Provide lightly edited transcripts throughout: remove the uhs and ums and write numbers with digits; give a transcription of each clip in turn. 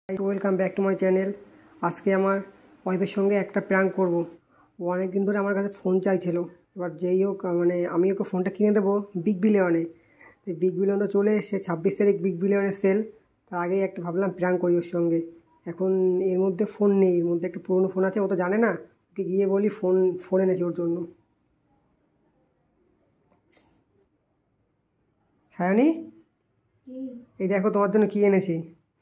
Welcome back to my channel. আজকে আমার ওয়াইফের সঙ্গে একটা প্র্যাঙ্ক করব। ও অনেক দিন ধরে আমার কাছে ফোন চাইছিল। এবার যেই হোক আমি ওকে ফোনটা কিনে দেবো বিগ বিলিয়নে। তো বিগ বিলিয়ন তো চলে এসছে, 26 তারিখ বিগ বিলিয়নের সেল। তার আগেই একটা ভাবলাম প্র্যাঙ্ক করি ওর সঙ্গে। এখন এর মধ্যে ফোন নেই, এর মধ্যে একটা পুরনো ফোন আছে, ও তো জানে না। ওকে গিয়ে বলি ফোন এনেছি ওর জন্য। সায়ানি, এই দেখো তোমার জন্য কি এনেছি।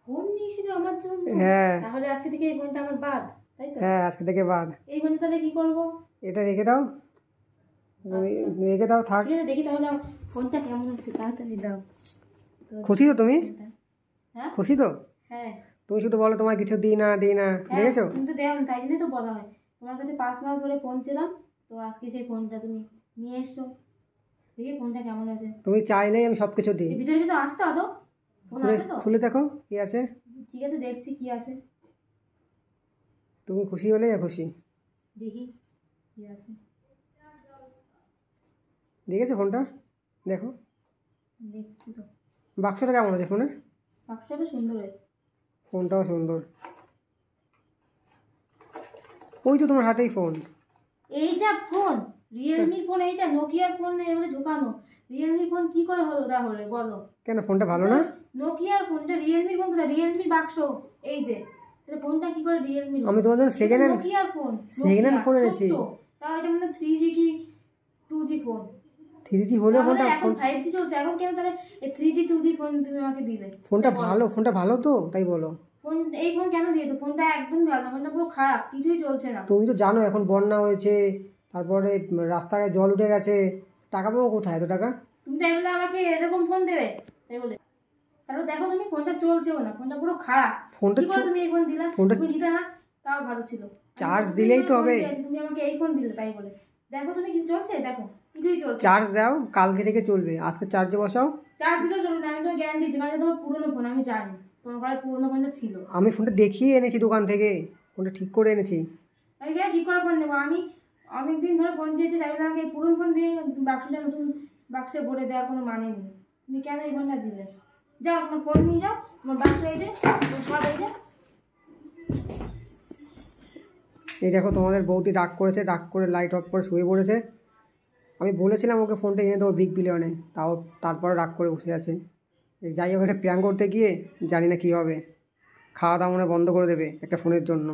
ফোন নিয়ে এসেছো আমার জন্য? হ্যাঁ। তাহলে আজকে থেকে এই ফোনটা আমার বাদ, তাই তো? হ্যাঁ, আজকে থেকে বাদ। এই ফোনটা তাহলে কি করব? এটা রেখে দাও, রেখে দাও, থাক। ঠিক আছে, দেখি তাহলে আমার ফোনটা কেমন আছে, তাড়াতাড়ি দাও। খুশি তো তুমি? হ্যাঁ খুশি তো? হ্যাঁ তুমি শুধু বলো তোমার কিছু দিই না দেখেছো? কিন্তু দেও না, তাই জন্যই তো বলা হয়। তোমার কাছে 5 মাস ধরে ফোন ছিলাম, তো আজকে সেই ফোনটা তুমি নিয়ে এসছো। দেখি ফোনটা কেমন আছে। তুমি চাইলেই আমি সব কিছু দিই। এর ভিতরে কিছু আছে তো আদৌ? ফোন আছে তো? খুলে দেখো কি আছে। ঠিক আছে, দেখছি কি আছে। তুমি খুশি হলেই খুশি। দেখি কি আছে। দেখেছো ফোনটা? দেখো দেখছি তো। বাক্সটা কেমন আছে ফোনের? বাক্সটা সুন্দর হয়েছে। ফোনটাও সুন্দর। ওই তো তোমার হাতেই ফোন। এইটা ফোন রিয়েলমির ফোন, এইটা নোকিয়ার ফোন এর মধ্যে ঢোকানো। রিয়েলমির ফোন কি করে হলো তাহলে বলো? কেন ফোনটা ভালো না? নোকিয়ার ফোনটা রিয়েলমির ফোন কোথায়? রিয়েলমির বাক্স এই যে, তাহলে ফোনটা কি করে রিয়েলমির? আমি তোমার জন্য সেকেন্ড হ্যান্ড নোকিয়ার ফোন, সেকেন্ড হ্যান্ড ফোন এনেছি। তাও এটা মানে 3G কি 2G ফোন? 3G হলে ফোনটা এখন 5G চলছে, এখন কেন তাহলে এই 3G 2G ফোন তুমি আমাকে দিলে? ফোনটা ভালো তো, তাই বলো। ফোন এই ফোন কেন দিয়েছো? ফোনটা একদম ভালো, ফোনটা পুরো খারাপ, কিছুই চলছে না। তুমি তো জানো এখন বন্যা হয়েছে, তারপরে রাস্তায় জল উঠে গেছে, টাকা পাবো কোথায় এত টাকা? তুমি তাই বলে আমাকে এরকম ফোন দেবে? তাই বলে তারপর দেখো তুমি ফোনটা চলছেও না, ফোনটা পুরো খারাপ। ফোনটা কি করে তুমি এই ফোন দিলা? তুমি দিতে না, তাও ভালো ছিল। চার্জ দিলেই তো হবে। তুমি আমাকে এই ফোন দিলে তাই বলে। দেখো তুমি কিছু চলছে, দেখো কিছুই চলছে। চার্জ দাও, কালকে থেকে চলবে, আজকে চার্জে বসাও। চার্জ দিতে চলবে না, আমি তোমার গ্যারান্টি দিচ্ছি, কারণ তোমার পুরোনো ফোন, আমি জানি তোমার ঘরে পুরোনো ফোনটা ছিল। আমি ফোনটা দেখিয়ে এনেছি দোকান থেকে, ফোনটা ঠিক করে এনেছি। আমি কেন ঠিক করে ফোন দেবো? আমি অনেকদিন ধরে ফোন চেয়েছি, তাই বলে আমাকে এই পুরোনো ফোন দিয়ে বাক্সটা নতুন বাক্সে ভরে দেওয়ার কোনো মানে নেই। তুমি কেন এই ফোনটা দিলে? যাও তোমার ফোন নিয়ে যাও, তোমার বাক্স এই যে, সব এই যে। এই দেখো তোমাদের বৌদি রাগ করেছে, রাগ করে লাইট অফ করে শুয়ে পড়েছে। আমি বলেছিলাম ওকে ফোনটা এনে দেবো বিগ বিলিয়নে, তারপরে রাগ করে বসে আছে। যাই হোক, একটা প্র্যাঙ্ক করতে গিয়ে জানি না কী হবে। খাওয়া দাওয়া মনে বন্ধ করে দেবে একটা ফোনের জন্য।